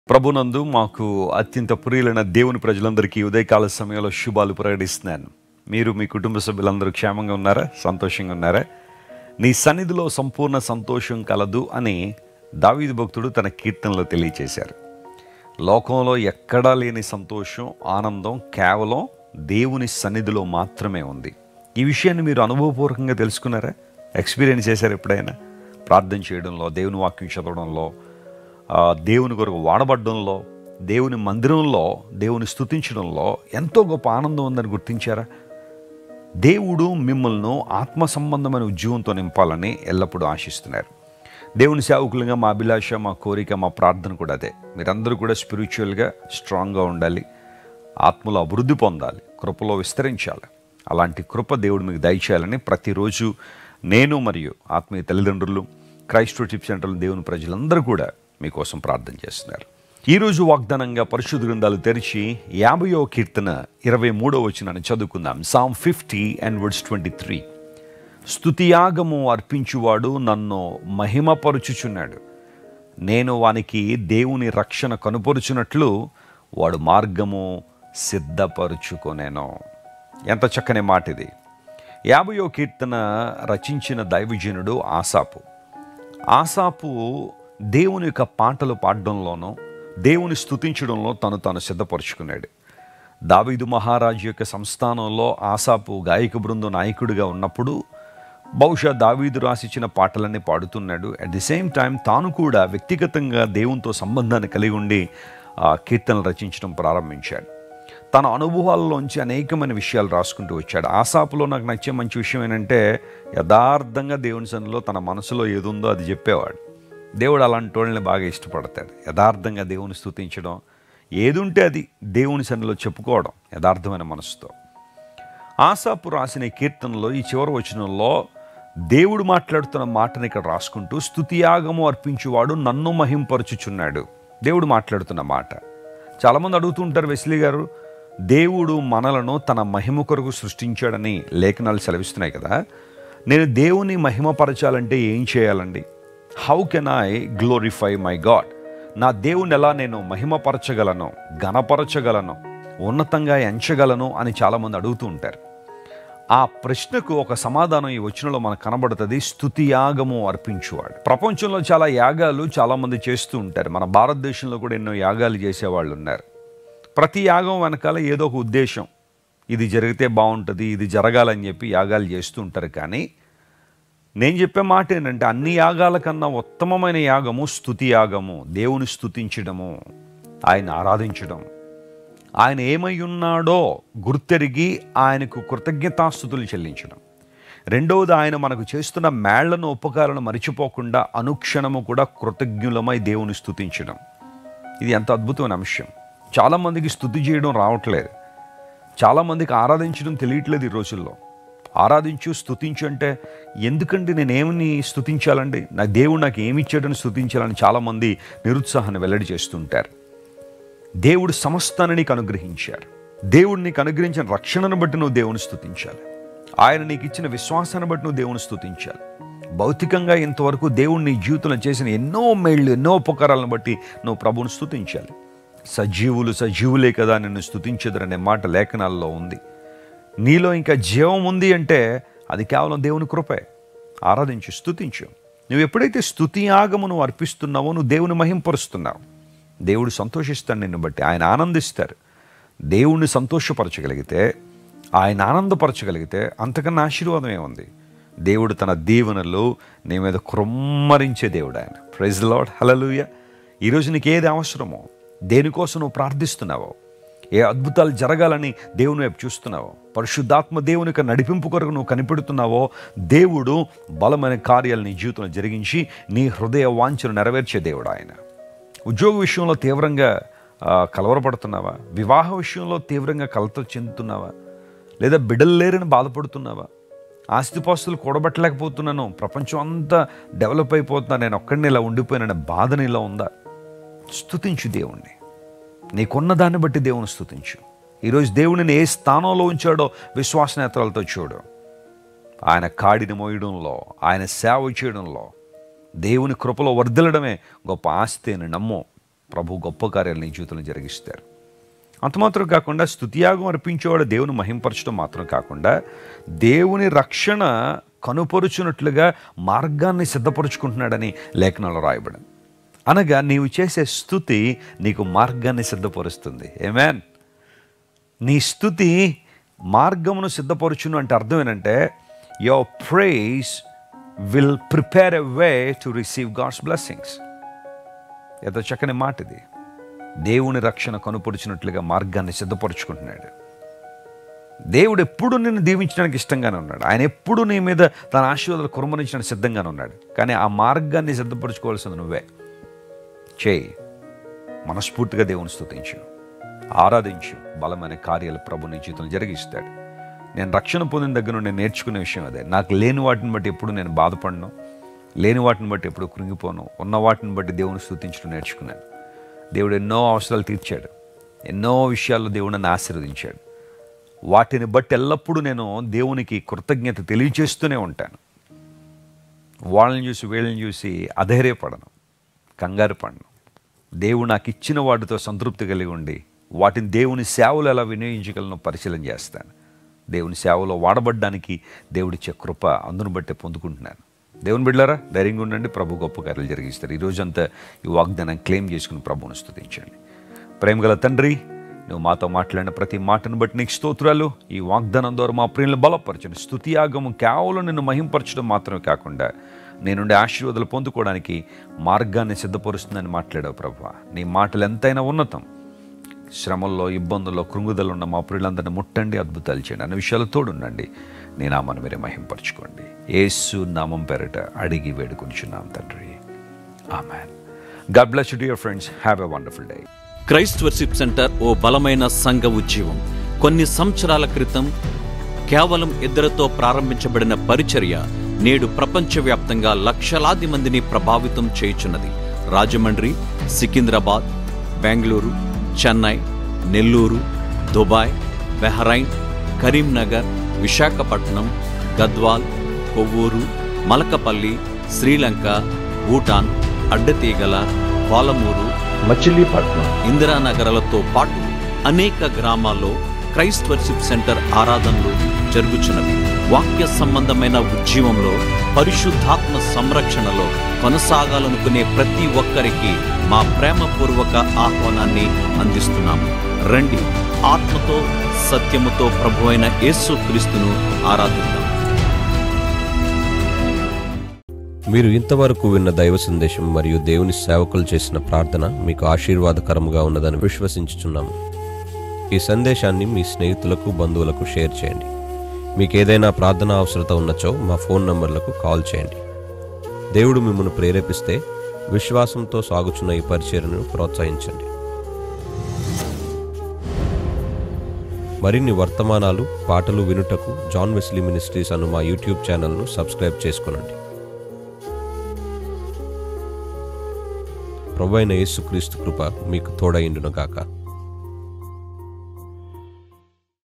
ప్రభునందు మాకు అత్యంత ప్రియులైన దేవుని ప్రజలందరికీ ఉదయకాల సమయంలో శుభాలు ప్రకటిస్తున్నాను. మీరు మీ కుటుంబ సభ్యులందరూ క్షేమంగా ఉన్నారా? సంతోషంగా ఉన్నారా? నీ సన్నిధిలో సంపూర్ణ సంతోషం కలదు అని దావీదు భక్తుడు తన కీర్తనలో తెలియచేశారు. లోకంలో ఎక్కడా లేని సంతోషం, ఆనందం కేవలం దేవుని సన్నిధిలో మాత్రమే ఉంది. ఈ విషయాన్ని మీరు అనుభవపూర్వకంగా తెలుసుకున్నారా? ఎక్స్పీరియన్స్ చేశారు ఎప్పుడైనా? ప్రార్థన చేయడంలో, దేవుని వాక్యం చదవడంలో, దేవుని కొరకు వాడబడ్డంలో, దేవుని మందిరంలో దేవుని స్తుతించడంలో ఎంతో గొప్ప ఆనందం ఉందని గుర్తించారా? దేవుడు మిమ్మల్ని ఆత్మ సంబంధమైన ఉద్యోగంతో నింపాలని ఎల్లప్పుడూ ఆశిస్తున్నారు. దేవుని సేవకులుగా మా అభిలాష, మా కోరిక, మా ప్రార్థన కూడా అదే. మీరందరూ కూడా స్పిరిచువల్గా స్ట్రాంగ్గా ఉండాలి, ఆత్మలో అభివృద్ధి పొందాలి, కృపలో విస్తరించాలి. అలాంటి కృప దేవుడు మీకు దయచేయాలని ప్రతిరోజు నేను మరియు ఆత్మీయ తల్లిదండ్రులు, క్రైస్ట్ వర్షిప్ సెంటర్లో దేవుని ప్రజలందరూ కూడా మీకోసం ప్రార్థన చేస్తున్నారు. ఈరోజు వాగ్దానంగా పరిశుద్ధ గ్రంథాలు తెరిచి 50వ కీర్తన 23వ వచనాన్ని చదువుకుందాం. Psalm 50 and verse 23. స్తుతియాగము అర్పించువాడు నన్ను మహిమపరుచుచున్నాడు. నేను వానికి దేవుని రక్షణ కనుపరుచున్నట్లు వాడు మార్గము సిద్ధపరుచుకొనేను. ఎంత చక్కని మాట ఇది. 50వ కీర్తన రచించిన దైవజనుడు ఆసాపు దేవుని యొక్క పాటలు పాడడంలోనూ, దేవుని స్తుతించడంలో తాను సిద్ధపరుచుకున్నాడు. దావీదు మహారాజు యొక్క సంస్థానంలో ఆసాపు గాయక బృందం నాయకుడిగా ఉన్నప్పుడు బహుశా దావీదు రాసిచ్చిన పాటలన్నీ పాడుతున్నాడు. అట్ ది సేమ్ టైం తాను కూడా వ్యక్తిగతంగా దేవునితో సంబంధాన్ని కలిగి ఉండి కీర్తనలు రచించడం ప్రారంభించాడు. తన అనుభవాల్లోంచి అనేకమైన విషయాలు రాసుకుంటూ వచ్చాడు. ఆసాపులో నాకు నచ్చే మంచి విషయం ఏంటంటే యథార్థంగా దేవుని సన్నిధిలో తన మనసులో ఏదుందో అది చెప్పేవాడు. దేవుడు అలాంటి వాళ్ళని బాగా ఇష్టపడతాడు. యథార్థంగా దేవుని స్తుతించడం, ఏదుంటే అది దేవుని సన్నిధిలో చెప్పుకోవడం యథార్థమైన మనసుతో. ఆసాపు రాసిన కీర్తనలో ఈ చివరి వచనంలో దేవుడు మాట్లాడుతున్న మాటని ఇక్కడ రాసుకుంటూ, స్తుతియాగము అర్పించువాడు నన్ను మహింపరచుచున్నాడు. దేవుడు మాట్లాడుతున్న మాట. చాలామంది అడుగుతూ ఉంటారు, వెస్లీ గారు, దేవుడు మనలను తన మహిమ కొరకు సృష్టించాడని లేఖనాలు సెలవిస్తున్నాయి కదా, నేను దేవుని మహిమపరచాలంటే ఏం చేయాలండి? How can I glorify my God? నా దేవుని ఎలా నేను మహిమపరచగలను, ఘనపరచగలను, ఉన్నతంగా ఎంచగలను అని చాలామంది అడుగుతూ ఉంటారు. ఆ ప్రశ్నకు ఒక సమాధానం ఈ వచనంలో మనకు కనబడుతుంది. స్తుతియాగము అర్పించువాడు. ప్రపంచంలో చాలా యాగాలు చాలామంది చేస్తూ ఉంటారు. మన భారతదేశంలో కూడా ఎన్నో యాగాలు చేసేవాళ్ళు ఉన్నారు. ప్రతి యాగం వెనకాల ఏదో ఒక ఉద్దేశం, ఇది జరిగితే బాగుంటుంది, ఇది జరగాలని చెప్పి యాగాలు చేస్తూ ఉంటారు. కానీ నేను చెప్పే మాట ఏంటంటే అన్ని యాగాల కన్నా ఉత్తమమైన యాగము స్తుతి యాగము. దేవుని స్తుతించడము, ఆయన ఆరాధించడం, ఆయన ఏమై ఉన్నాడో గుర్తెరిగి ఆయనకు కృతజ్ఞతాస్తుతులు చెల్లించడం. రెండవది, ఆయన మనకు చేస్తున్న మేళ్లను, ఉపకారాలను మరిచిపోకుండా అనుక్షణము కూడా కృతజ్ఞులమై దేవుని స్తుతించడం. ఇది ఎంత అద్భుతమైన అంశం. చాలామందికి స్తుతి చేయడం రావట్లేదు, చాలామందికి ఆరాధించడం తెలియట్లేదు ఈ రోజుల్లో. ఆరాధించు, స్తుతించు అంటే ఎందుకండి, నేనేమని స్తుతించాలండి, నా దేవుడు నాకు ఏమి ఇచ్చాడని స్తుతించాలని చాలామంది నిరుత్సాహాన్ని వెల్లడి చేస్తుంటారు. దేవుడు సమస్తాన్ని నీకు అనుగ్రహించారు. దేవుడు నీకు అనుగ్రహించిన రక్షణను బట్టి నువ్వు దేవుని స్తుతించాలి. ఆయన నీకు ఇచ్చిన విశ్వాసాన్ని బట్టి నువ్వు దేవుని స్తుతించాలి. భౌతికంగా ఇంతవరకు దేవుడు నీ జీవితంలో చేసిన ఎన్నో మేళ్ళు, ఎన్నో ఉపకారాలను బట్టి నువ్వు ప్రభువుని స్తుతించాలి. సజీవులే కదా నిన్ను స్తుతించదురనే మాట లేఖనాల్లో ఉంది. నీలో ఇంకా జీవం ఉంది అంటే అది కేవలం దేవుని కృపే. ఆరాధించు, స్తుతించు. నువ్వు ఎప్పుడైతే స్తుతి యాగమును అర్పిస్తున్నావో నువ్వు దేవుని మహింపరుస్తున్నావు. దేవుడు సంతోషిస్తాడు నిన్ను బట్టి, ఆయన ఆనందిస్తారు. దేవుణ్ణి సంతోషపరచగలిగితే, ఆయన ఆనందపరచగలిగితే అంతకన్నా ఆశీర్వాదం ఏముంది? దేవుడు తన దీవెనలు నీ మీద కృమ్మరించే దేవుడు ఆయన. ప్రైజ్ ది లార్డ్, హల్లెలూయా. ఈరోజు నీకు ఏది అవసరమో, దేనికోసం నువ్వు ప్రార్థిస్తున్నావో, ఏ అద్భుతాలు జరగాలని దేవుని వైపు చూస్తున్నావో, పరిశుద్ధాత్మ దేవుని యొక్క నడిపింపు కొరకు నువ్వు కనిపెడుతున్నావో, దేవుడు బలమైన కార్యాలు నీ జీవితంలో జరిగించి నీ హృదయ వాంఛను నెరవేర్చే దేవుడు ఆయన. ఉద్యోగ విషయంలో తీవ్రంగా కలవరపడుతున్నావా? వివాహ విషయంలో తీవ్రంగా కలత చెందుతున్నావా? లేదా బిడ్డలు లేరని బాధపడుతున్నావా? ఆస్తిపాస్తులు కూడబెట్టలేకపోతున్నాను, ప్రపంచం అంతా డెవలప్ అయిపోతున్నా, నేను ఒక్కడిని ఇలా ఉండిపోయిన బాధ నీలో ఉందా? స్తుతించు దేవుణ్ణి. నీకున్న దాన్ని బట్టి దేవుని స్తుతించు. ఈరోజు దేవుడిని ఏ స్థానంలో ఉంచాడో విశ్వాసనేత్రాలతో చూడు. ఆయన కాడిని మోయడంలో, ఆయన సేవ చేయడంలో, దేవుని కృపలో వర్ధిల్లడమే గొప్ప ఆస్తి అని నమ్ము. ప్రభు గొప్ప కార్యాలు నీ జీవితంలో జరిగిస్తారు. అంత మాత్రం కాకుండా స్తుతియాగం అర్పించేవాడు దేవుని మహింపరచడం మాత్రం కాకుండా దేవుని రక్షణ కనుపరుచున్నట్లుగా మార్గాన్ని సిద్ధపరుచుకుంటున్నాడని లేఖనాల్లో రాయబడింది. అనగా నీవు చేసే స్తుతి నీకు మార్గాన్ని సిద్ధపరుస్తుంది. ఆమేన్. నీ స్తుతి మార్గమును సిద్ధపరుచును అంటే అర్థం ఏంటంటే your praise will prepare a way to receive God's blessings. ఏదో చక్కని మాట ఇది. దేవుని రక్షణ కనుపరుచినట్లుగా మార్గాన్ని సిద్ధపరుచుకుంటున్నాడు. దేవుడు ఎప్పుడు నిన్ను దీవించడానికి ఇష్టంగానే ఉన్నాడు. ఆయన ఎప్పుడు నీ మీద తన ఆశీర్వాదాలు కుమ్మరించడానికి సిద్ధంగానే ఉన్నాడు. కానీ ఆ మార్గాన్ని సిద్ధపరచుకోవాల్సింది నువ్వే. చేయి, మనస్ఫూర్తిగా దేవుని స్తుతించు, ఆరాధించు. బలమైన కార్యాలు ప్రభు నీ జీవితంలో జరిగిస్తాడు. నేను రక్షణ పొందిన దగ్గర నుండి నేను నేర్చుకునే విషయం అదే. నాకు లేని వాటిని బట్టి ఎప్పుడు నేను బాధపడను, లేని వాటిని బట్టి ఎప్పుడు కృంగిపోను. ఉన్న వాటిని బట్టి దేవుని స్తుతించడం నేర్చుకున్నాను. దేవుడు ఎన్నో అవసరాలు తీర్చాడు, ఎన్నో విషయాల్లో దేవుడు నన్ను ఆశీర్వదించాడు. వాటిని బట్టి ఎల్లప్పుడూ నేను దేవునికి కృతజ్ఞత తెలియజేస్తూనే ఉంటాను. వాళ్ళని చూసి వీళ్ళని చూసి అధైర్యపడను, కంగారు పడను. దేవుడు నాకు ఇచ్చిన వాటితో సంతృప్తి కలిగి ఉండి వాటిని దేవుని సేవలు ఎలా వినియోగించగలను పరిశీలన చేస్తాను. దేవుని సేవలో వాడబడ్డానికి దేవుడిచ్చే కృప అందును బట్టే పొందుకుంటున్నాను. దేవుని బిడ్డలారా, ధైర్యంగా ఉండండి. ప్రభు గొప్ప కార్యాలు జరిగిస్తారు. ఈరోజంతా ఈ వాగ్దానం క్లెయిమ్ చేసుకుని ప్రభువును స్తుతించండి. ప్రేమగల తండ్రి, నువ్వు మాతో మాట్లాడిన ప్రతి మాటను బట్టి నీకు స్తోత్రాలు. ఈ వాగ్దానం ద్వారా మా ప్రియులను బలపరచండి. స్తుతియాగము కేవలం నిన్ను మహింపరచడం మాత్రమే కాకుండా నేనుండే ఆశీర్వాదాలు పొందుకోవడానికి మార్గాన్ని సిద్ధపరుస్తుందని మాట్లాడావు ప్రభువా. నీ మాటలు ఎంతైనా ఉన్నతం. శ్రమల్లో, ఇబ్బందుల్లో, కృంగుదలు ఉన్న మా ప్రియులందరినీ ముట్టండి, అద్భుతాలు చేయండి. అన్న విషయాలు తోడుండండి. నీ నామాన్ని మీరే మహింపరచుకోండి. యేసు నామం పేరిట అడిగి వేడుకొంచున్నాం తండ్రి. Amen. God bless you dear friends. Have a wonderful day. Christ worship centre ఓ బలమైన సంఘ ఉద్యమం. కొన్ని సంవత్సరాల క్రితం కేవలం 2తో ప్రారంభించబడిన పరిచర్య నేడు ప్రపంచవ్యాప్తంగా లక్షలాది మందిని ప్రభావితం చేయుచున్నది. రాజమండ్రి, సికింద్రాబాద్, బెంగళూరు, చెన్నై, నెల్లూరు, దుబాయ్, బహ్రైన్, కరీంనగర్, విశాఖపట్నం, గద్వాల్, కొవ్వూరు, మలకపల్లి, శ్రీలంక, భూటాన్, అడ్డతీగల, పాలమూరు, మచిలీపట్నం, ఇందిరానగర్లతో పాటు అనేక గ్రామాల్లో క్రైస్ట్ వర్షిప్ సెంటర్ ఆరాధనలు జరుగుచున్నవి. వాక్య సంబంధమైన ఉద్యమంలో, పరిశుద్ధాత్మ సంరక్షణలో కొనసాగాలనుకునే ప్రతి ఒక్కరికి మా ప్రేమపూర్వక ఆహ్వానాన్ని అందిస్తున్నాము. రండి, ఆత్మతో సత్యముతో ప్రభువైన యేసు క్రీస్తును ఆరాధిద్దాం. మీరు ఇంతవరకు విన్న దైవ సందేశం మరియు దేవుని సేవకులు చేసిన ప్రార్థన మీకు ఆశీర్వాదకరముగా ఉన్నదని విశ్వసించుచున్నాము. ఈ సందేశాన్ని మీ స్నేహితులకు, బంధువులకు షేర్ చేయండి. మీకు ఏదైనా ప్రార్థన అవసరత ఉన్నచో మా ఫోన్ నంబర్లకు కాల్ చేయండి. దేవుడు మిమ్మల్ని ప్రేరేపిస్తే విశ్వాసంతో సాగుచున్న ఈ పరిచర్యను ప్రోత్సహించండి. మరిన్ని వర్తమానాలు, పాటలు వినుటకు జాన్ వెస్లీ మినిస్ట్రీస్ అను మా యూట్యూబ్ ఛానల్ను సబ్స్క్రైబ్ చేసుకొనండి. ప్రభువైన యేసుక్రీస్తు కృప మీకు తోడైండును గాక.